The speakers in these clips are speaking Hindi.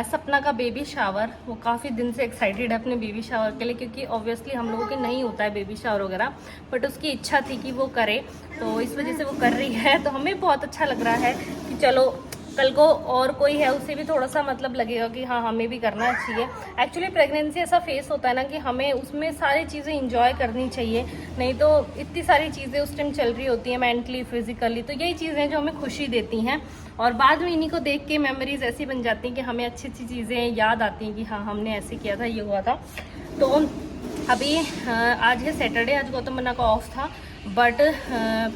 सपना का बेबी शावर। वो काफ़ी दिन से एक्साइटेड है अपने बेबी शावर के लिए, क्योंकि ऑब्वियसली हम लोगों के नहीं होता है बेबी शावर वगैरह, बट उसकी इच्छा थी कि वो करे, तो इस वजह से वो कर रही है। तो हमें बहुत अच्छा लग रहा है कि चलो कल को और कोई है उससे भी थोड़ा सा मतलब लगेगा कि हाँ हमें भी करना चाहिए। एक्चुअली प्रेगनेंसी ऐसा फेस होता है ना कि हमें उसमें सारी चीज़ें इंजॉय करनी चाहिए, नहीं तो इतनी सारी चीज़ें उस टाइम चल रही होती हैं मेंटली फिजिकली, तो यही चीज़ें जो हमें खुशी देती हैं और बाद में इन्हीं को देख के मेमोरीज ऐसी बन जाती हैं कि हमें अच्छी अच्छी चीज़ें याद आती हैं कि हाँ हमने ऐसे किया था, ये हुआ था। तो अभी आज है सैटरडे, आज गौतम मन्ना का ऑफ था, बट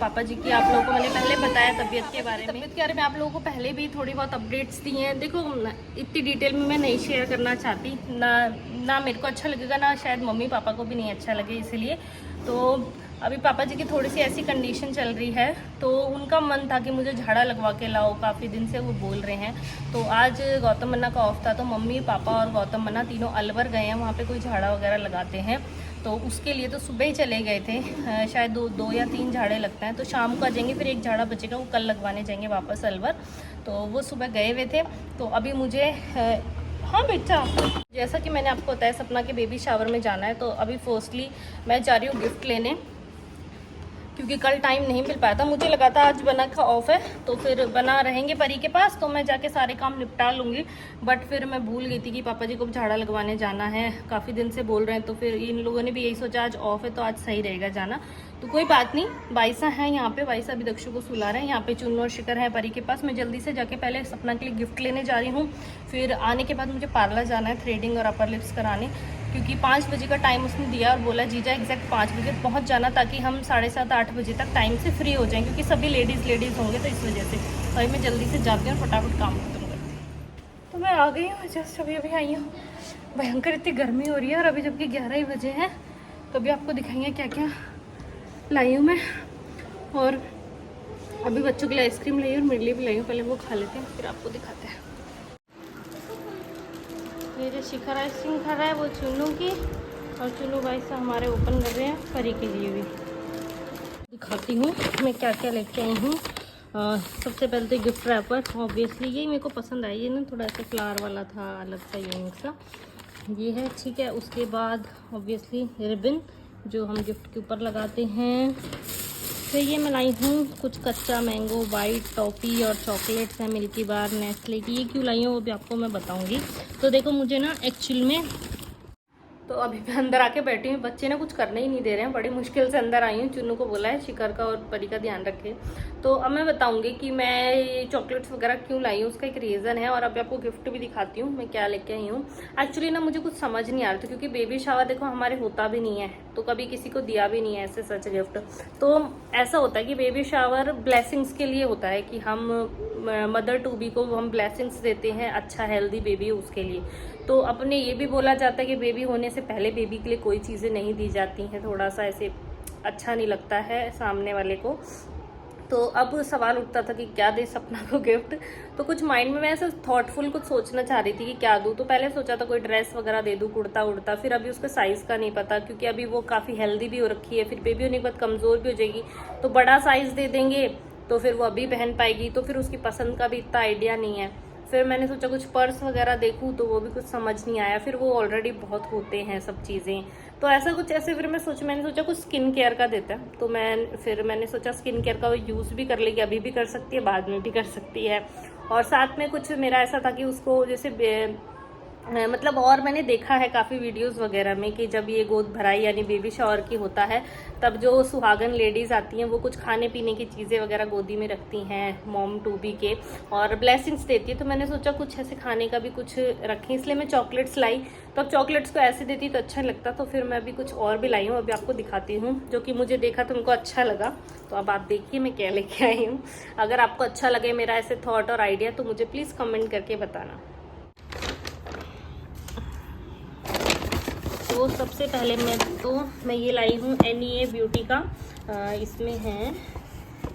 पापा जी की आप लोगों को मैंने पहले बताया तबीयत के बारे में आप लोगों को पहले भी थोड़ी बहुत अपडेट्स दी हैं। देखो इतनी डिटेल में मैं नहीं शेयर करना चाहती, ना मेरे को अच्छा लगेगा, ना शायद मम्मी पापा को भी नहीं अच्छा लगे, इसलिए। तो अभी पापा जी की थोड़ी सी ऐसी कंडीशन चल रही है, तो उनका मन था कि मुझे झाड़ा लगवा के लाओ, काफ़ी दिन से वो बोल रहे हैं। तो आज गौतम मन्ना का ऑफ था, तो मम्मी पापा और गौतम मन्ना तीनों अलवर गए हैं, वहाँ पे कोई झाड़ा वगैरह लगाते हैं, तो उसके लिए तो सुबह ही चले गए थे। शायद दो या तीन झाड़े लगते हैं, तो शाम को आ जाएंगे, फिर एक झाड़ा बचेगा वो कल लगवाने जाएंगे वापस अलवर। तो वो सुबह गए हुए थे, तो अभी मुझे हाँ बेटा, जैसा कि मैंने आपको बताया सपना के बेबी शावर में जाना है, तो अभी फर्स्टली मैं जा रही हूँ गिफ्ट लेने, क्योंकि कल टाइम नहीं मिल पाया था। मुझे लगा था आज बना का ऑफ है तो फिर बना रहेंगे परी के पास, तो मैं जाके सारे काम निपटा लूँगी, बट फिर मैं भूल गई थी कि पापा जी को झाड़ा लगवाने जाना है, काफ़ी दिन से बोल रहे हैं। तो फिर इन लोगों ने भी यही सोचा आज ऑफ है तो आज सही रहेगा जाना, तो कोई बात नहीं। वाइसा है यहाँ पे, वाइसा अभी दक्षु को सुला रहे हैं, यहाँ पे चुन्नू और शिखर है परी के पास। मैं जल्दी से जाके पहले सपना के लिए गिफ्ट लेने जा रही हूँ, फिर आने के बाद मुझे पार्लर जाना है थ्रेडिंग और अपर लिप्स कराने, क्योंकि 5 बजे का टाइम उसने दिया और बोला जीजा एग्जैक्ट 5 बजे पहुंच जाना, ताकि हम 7:30-8 बजे तक टाइम से फ्री हो जाएं, क्योंकि सभी लेडीज़ होंगे, तो इस वजह से भाई मैं जल्दी से जाती हूँ और फटाफट काम खत्म करती हूँ। तो मैं आ गई हूँ, जस्ट अभी आई हूँ। भयंकर इतनी गर्मी हो रही है, और अभी जबकि 11 ही बजे हैं, तो अभी आपको दिखाएंगे क्या क्या लाई हूँ मैं। और अभी बच्चों के लिए आइसक्रीम लाई और मेरे लिए भी लाई हूँ, पहले वो खा लेते हैं फिर आपको दिखाते हैं। ये जो शिखर आइसक्रीम खा रहा है वो चुन्नू की, और चुन्नू भाई से हमारे ओपन कर रहे हैं परी के लिए भी। दिखाती हूँ मैं क्या क्या लेके आई हूँ। सबसे पहले तो गिफ्ट रैपर, ऑब्वियसली यही मेरे को पसंद आई है ना, थोड़ा सा फ्लावर वाला था, अलग सा यूनिक सा, ये है ठीक है। उसके बाद ऑब्वियसली रिबन जो हम गिफ्ट के ऊपर लगाते हैं। फिर ये मैं लाई हूँ कुछ कच्चा मैंगो, वाइट टॉफ़ी और चॉकलेट्स हैं मिल्की बार नेस्ले की। ये क्यों लाई हूँ वो भी आपको मैं बताऊँगी। तो देखो मुझे ना एक्चुअल में, तो अभी मैं अंदर आके बैठी हूँ, बच्चे ना कुछ करने ही नहीं दे रहे हैं, बड़ी मुश्किल से अंदर आई हूँ। चुन्नू को बोला है शिखर का और परी का ध्यान रखे। तो अब मैं बताऊंगी कि मैं ये चॉकलेट्स वगैरह क्यों लाई हूँ, उसका एक रीज़न है, और अभी आपको गिफ्ट भी दिखाती हूँ मैं क्या लेके आई हूँ। एक्चुअली ना मुझे कुछ समझ नहीं आ रहा था, क्योंकि बेबी शावर देखो हमारे होता भी नहीं है, तो कभी किसी को दिया भी नहीं है ऐसे सच गिफ्ट। तो ऐसा होता है कि बेबी शावर ब्लेसिंग्स के लिए होता है, कि हम मदर टू बी को हम ब्लेसिंग्स देते हैं, अच्छा हेल्दी बेबी उसके लिए। तो अपने ये भी बोला जाता है कि बेबी होने से पहले बेबी के लिए कोई चीज़ें नहीं दी जाती हैं, थोड़ा सा ऐसे अच्छा नहीं लगता है सामने वाले को। तो अब सवाल उठता था कि क्या दे सपना को गिफ्ट, तो कुछ माइंड में मैं ऐसे थॉटफुल कुछ सोचना चाह रही थी कि क्या दूँ। तो पहले सोचा था कोई ड्रेस वगैरह दे दूँ, कुर्ता उड़ता, फिर अभी उसके साइज़ का नहीं पता, क्योंकि अभी वो काफ़ी हेल्दी भी हो रखी है, फिर बेबी होने के बाद कमज़ोर भी हो जाएगी, तो बड़ा साइज़ दे देंगे तो फिर वो अभी पहन पाएगी, तो फिर उसकी पसंद का भी इतना आइडिया नहीं है। फिर मैंने सोचा कुछ पर्स वगैरह देखूँ, तो वो भी कुछ समझ नहीं आया, फिर वो ऑलरेडी बहुत होते हैं सब चीज़ें, तो ऐसा कुछ ऐसे। फिर मैंने सोचा कुछ स्किन केयर का देता है, तो मैंने सोचा स्किन केयर का वो यूज़ भी कर लेगी, अभी भी कर सकती है, बाद में भी कर सकती है। और साथ में कुछ मेरा ऐसा था कि उसको जैसे मतलब, और मैंने देखा है काफ़ी वीडियोस वगैरह में कि जब ये गोद भराई यानी बेबी शावर की होता है, तब जो सुहागन लेडीज़ आती हैं वो कुछ खाने पीने की चीज़ें वगैरह गोदी में रखती हैं मॉम टू बी के, और ब्लेसिंग्स देती है। तो मैंने सोचा कुछ ऐसे खाने का भी कुछ रखें, इसलिए मैं चॉकलेट्स लाई। तो अब चॉकलेट्स को ऐसे देती तो अच्छा लगता, तो फिर मैं अभी कुछ और भी लाई हूँ, अभी आपको दिखाती हूँ, जो कि मुझे देखा तुमको अच्छा लगा। तो अब आप देखिए मैं क्या लेके आई हूँ। अगर आपको अच्छा लगे मेरा ऐसे थॉट और आइडिया, तो मुझे प्लीज़ कमेंट करके बताना। तो सबसे पहले मैं ये लाई हूँ NEA ब्यूटी का। इसमें है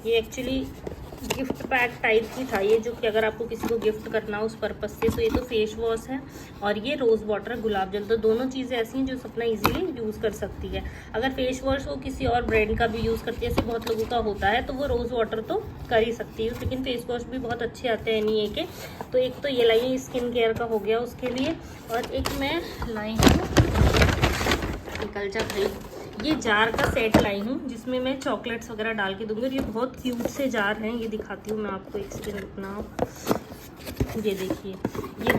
ये एक्चुअली गिफ्ट पैक टाइप की था ये, जो कि अगर आपको किसी को गिफ्ट करना हो उस पर्पज़ से। तो ये तो फेस वॉश है और ये रोज़ वाटर गुलाब जल, तो दोनों चीज़ें ऐसी हैं जो सपना इजीली यूज़ कर सकती है। अगर फेस वॉश वो किसी और ब्रांड का भी यूज़ करती है, जैसे बहुत लोगों का होता है, तो वो रोज़ वाटर तो कर ही सकती है, लेकिन फेस वॉश भी बहुत अच्छे आते हैं एनईए के। तो एक तो ये लाई स्किन केयर का हो गया उसके लिए, और एक मैं लाई हूँ, निकल जा भाई, ये जार का सेट लाई हूँ जिसमें मैं चॉकलेट्स वगैरह डाल के दूंगी। और ये बहुत क्यूट से जार हैं, ये दिखाती हूँ मैं आपको एक सेकंड, रुकना। ये देखिए, ये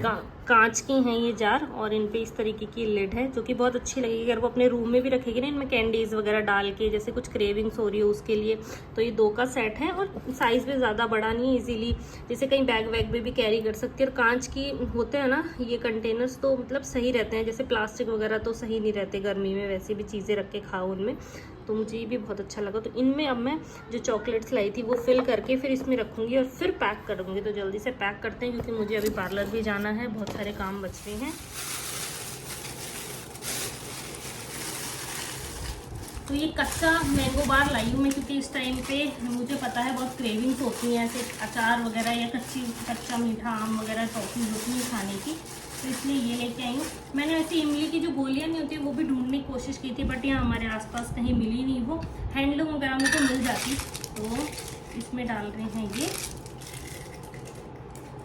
कांच की हैं ये जार, और इन पे इस तरीके की लिड है जो कि बहुत अच्छी लगेगी। अगर वो अपने रूम में भी रखेगी ना, इनमें कैंडीज़ वगैरह डाल के, जैसे कुछ क्रेविंग्स हो रही हो उसके लिए। तो ये 2 का सेट है और साइज़ भी ज़्यादा बड़ा नहीं है, इजीली जैसे कहीं बैग वैग में भी कैरी कर सकती है। और कांच की होते हैं ना ये कंटेनर्स, तो मतलब सही रहते हैं, जैसे प्लास्टिक वगैरह तो सही नहीं रहते गर्मी में, वैसे भी चीज़ें रख के खाओ उनमें। तो मुझे ये भी बहुत अच्छा लगा। तो इनमें अब मैं जो चॉकलेट्स लाई थी वो फिल करके फिर इसमें रखूँगी और फिर पैक करूँगी। तो जल्दी से पैक करते हैं, क्योंकि मुझे अभी पार्लर भी जाना है, बहुत सारे काम बच रहे हैं। तो ये कच्चा मैंगो बार लाई हूँ मैं, क्योंकि इस टाइम पे मुझे पता है बहुत क्रेविंग्स होती हैं ऐसे अचार वगैरह या कच्चा मीठा आम वगैरह टॉफी होती है खाने की, तो इसलिए ये लेके आई हूँ। मैंने ऐसे इमली की जो गोलियाँ नहीं होती वो भी ढूंढने की कोशिश की थी, बट यहाँ हमारे आसपास कहीं मिली नहीं। वो हैंडलूम वगैरह में तो मिल जाती। तो इसमें डाल रहे हैं ये,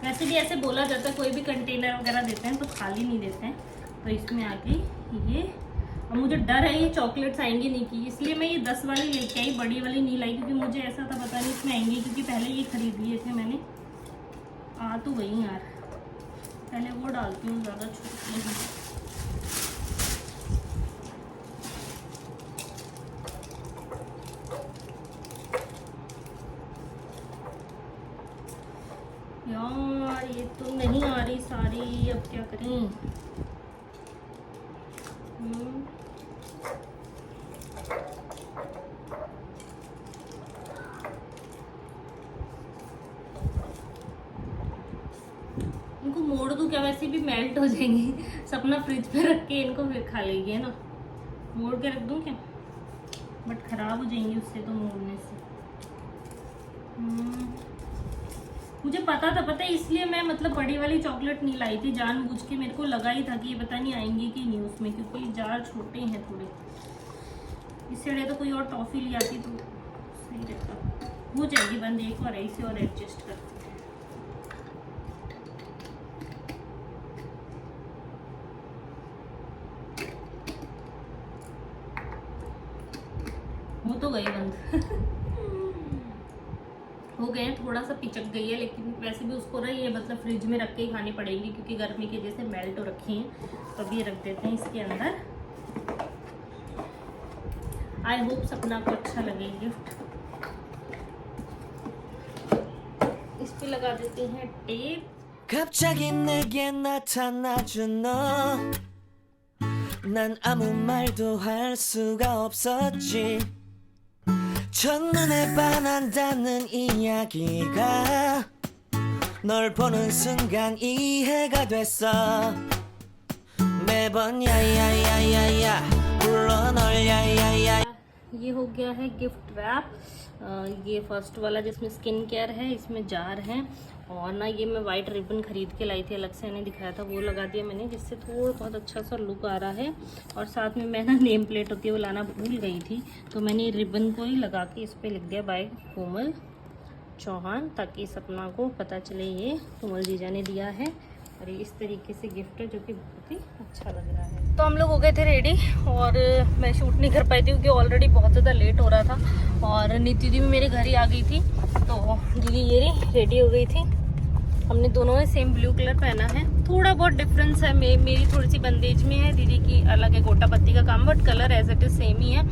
वैसे भी ऐसे बोला जाता है कोई भी कंटेनर वगैरह देते हैं तो खाली नहीं देते हैं। तो इसमें आ गई ये, और मुझे डर है ये चॉकलेट्स आएंगी नहीं की, इसलिए मैं ये 10 वाली लेके आई, बड़ी वाली नहीं लाई, क्योंकि मुझे ऐसा था पता नहीं इसमें आएंगी, क्योंकि पहले ये खरीद लिए थे मैंने। आ तो गई यार, पहले वो डालती हूँ, ज़्यादा छोटी हैं। यार ये तो नहीं आ रही सारी, अब क्या करें। इनको मोड़ दूँ क्या, वैसे भी मेल्ट हो जाएंगी। सपना फ्रिज पे रख के इनको फिर खा लेगी, है ना। मोड़ के रख दूँ क्या, बट खराब हो जाएंगी उससे तो मोड़ने से। मुझे पता था इसलिए मैं मतलब बड़ी वाली चॉकलेट नहीं लाई थी जानबूझ के। मेरे को लगा ही था कि ये पता नहीं आएंगी कि नहीं उसमें, क्योंकि जार छोटे हैं थोड़े। इससे तो कोई और टॉफी ले आती तो सही रहता। हो जाएगी बंद, एक बार ऐसे और एडजस्ट करते हैं। हो तो गई बंद। हो गए हैं, थोड़ा सा पिचक गई है, लेकिन वैसे भी उसको ना ये मतलब फ्रिज में रख के ही खानी पड़ेगी, क्योंकि गर्मी की वजह से मेल्ट हो रखी हैं। तो अभी रख देते हैं इसके अंदर। आई होप सपना को अच्छा लगे गिफ्ट। इस पे लगा देते हैं टेप। 갑자기 내게 나타나준 너, 난 아무 말도 할 수가 없었지. 첫눈에 반한다는 이야기가 널 보는 순간 이해가 됐어. 매번 야야야야야 불러 널 야야야. ये हो गया है गिफ्ट रैप। ये फर्स्ट वाला जिसमें स्किन केयर है, इसमें जार है, और ना ये मैं वाइट रिबन खरीद के लाई थी, अलग से मैंने दिखाया था, वो लगा दिया मैंने, जिससे थोड़ा बहुत अच्छा सा लुक आ रहा है। और साथ में मैं ना नेम प्लेट होती है वो लाना भूल गई थी, तो मैंने रिबन को ही लगा के इस पर लिख दिया बाय कोमल चौहान, ताकि सपना को पता चले ये कोमल जीजा ने दिया है। और ये इस तरीके से गिफ्ट है जो कि बहुत ही अच्छा लग रहा है। तो हम लोग हो गए थे रेडी, और मैं शूट नहीं कर पाई थी क्योंकि ऑलरेडी बहुत ज़्यादा लेट हो रहा था। और नीति दी भी मेरे घर ही आ गई थी, तो दीदी ये रेडी हो गई थी। हमने दोनों ने सेम ब्लू कलर पहना है, थोड़ा बहुत डिफरेंस है, मेरी थोड़ी सी बंदेज में है, दीदी की अलग है गोटा पत्ती का काम, but colour as it is same ही है।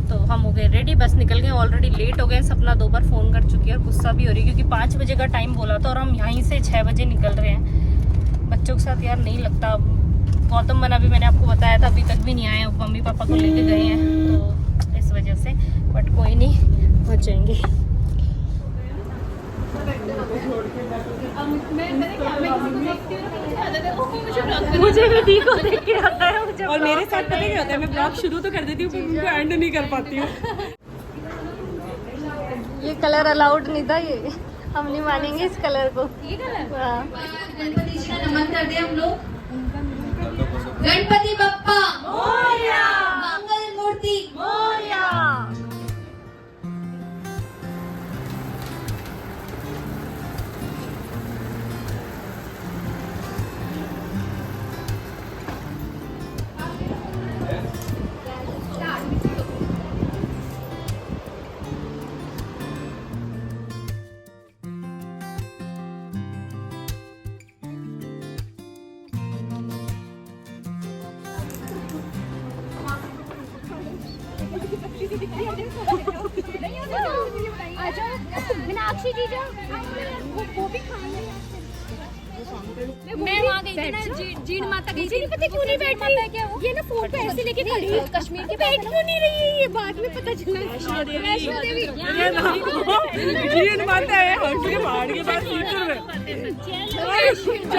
तो हम हो गए रेडी, बस निकल गए, ऑलरेडी लेट हो गए। सपना 2 बार फ़ोन कर चुकी है और गुस्सा भी हो रही है, क्योंकि 5 बजे का टाइम बोला था और हम यहीं से 6 बजे निकल रहे हैं। बच्चों के साथ यार नहीं लगता। गौतम बना भी मैंने आपको बताया था, अभी तक भी नहीं आए, मम्मी पापा को लेके गए हैं, तो इस वजह से, बट कोई नहीं, पहुँच जाएंगे। मुझे भी दी को देख के आता है मुझे, और मेरे साथ पता क्या होता है, मैं ब्लॉग शुरू तो कर देती हूँ पर उनको एंड नहीं कर पाती हूँ। ये कलर अलाउड नहीं था, ये हम नहीं मानेंगे इस कलर को। ये कलर हाँ। गणपति जी का नमन कर दे हम लोग। गणपति बप्पा मोरया, मंगल मूर्ति मोरया। मीनाक्षी जी वो भी खाएंगे। मैं वहाँ गई थी ना, जीण माता गई थी। पता क्यों नहीं बैठ रही? ये ना फोन पे ऐसे लेके खड़ी है, कश्मीर की बैठ क्यों नहीं रही है? ये बाद में पता चला। वैष्णो देवी जीण माता है हंसके पहाड़ के पास सीकर में।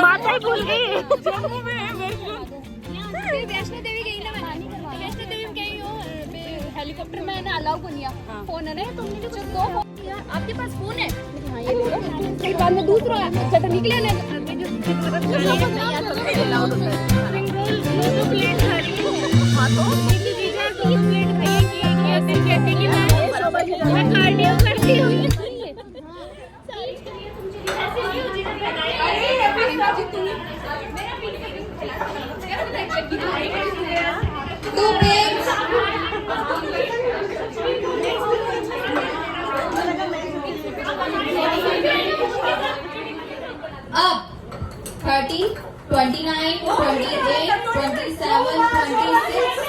माता ही भूल गई। जम्मू में है वैष्णो। वैष्णो देवी गई ना मैं। वैष्णो देवी में गई हूँ, हेलीकॉप्टर में ना अलाउ को नहीं। फोन है ना, तुमने जो दो आपके पास फोन है? हाँ, ये ले लो। फिर बाद में दूसरा अच्छा तो निकले ना। मैं कार्डियो करती हूँ। अब 30, 29, 28, 27, 26,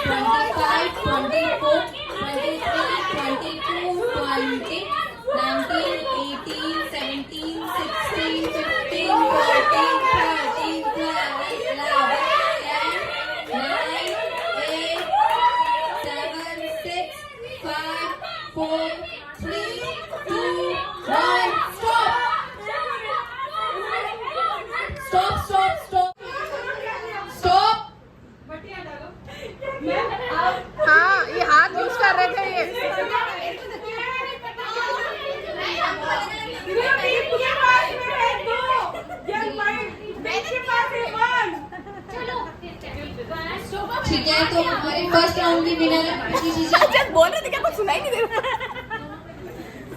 25, 24, 23, 22, 20, 19, 18, 17, 16, 15, 14, 13, 12, 11, 10, 9, 8, 7, 6, 5, 4, 3, 2, 1, stop! Stop, stop, stop. Stop. हाँ, ये हाथ यूज कर रहे थे ये। ठीक है, तो हमारे फर्स्ट राउंड की विनर जी जब बोल रहे थे क्या कुछ सुनाई नहीं दे रहा।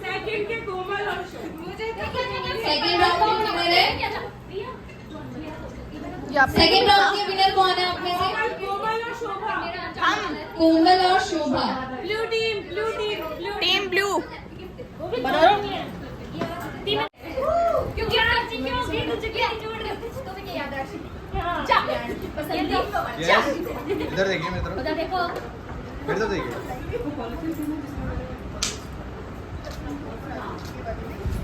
सेकंड के कोमल और सेकंड राउंड की विनर है। सेकंड राउंड के विनर कौन है आप में से? कोमल और शोभा। कोमल और Shobha. Blue team, blue team, blue team blue. क्योंकि आप जीते हो, ये तो जगह जोड़ रहे हो, तो भी याद रखिए। जा इधर देखिए मेरी तरफ। उधर देखो। फिर तो देखिए।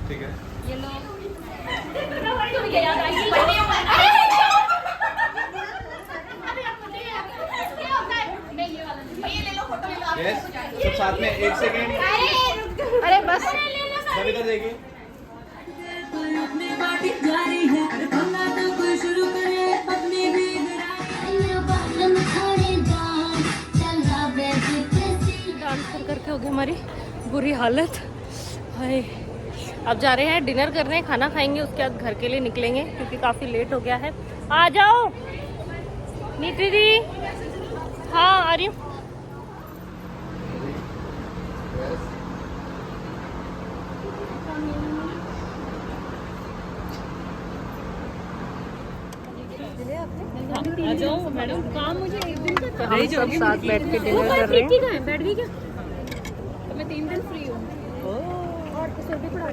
ठीक है। ये लो। तो भी याद आएगी। मैं ये वाला ये ले लो, फोटो ले लो। यस, सब साथ में 1 सेकंड। अरे बस। सब इधर देखिए। डांस कर करके हो गई हमारी बुरी हालत। हाय, अब जा रहे हैं डिनर करने, खाना खाएंगे, उसके बाद घर के लिए निकलेंगे क्योंकि काफ़ी लेट हो गया है। आ जाओ नीति दी। हाँ आ रही हूँ। आ जाओ मैडम। काम मुझे एक दिन का हम सब साथ बैठ के डिनर कर रहे हैं। है, बैठ गई क्या? तो मैं 3 दिन फ्री हूँ। और किसी भी पढ़ा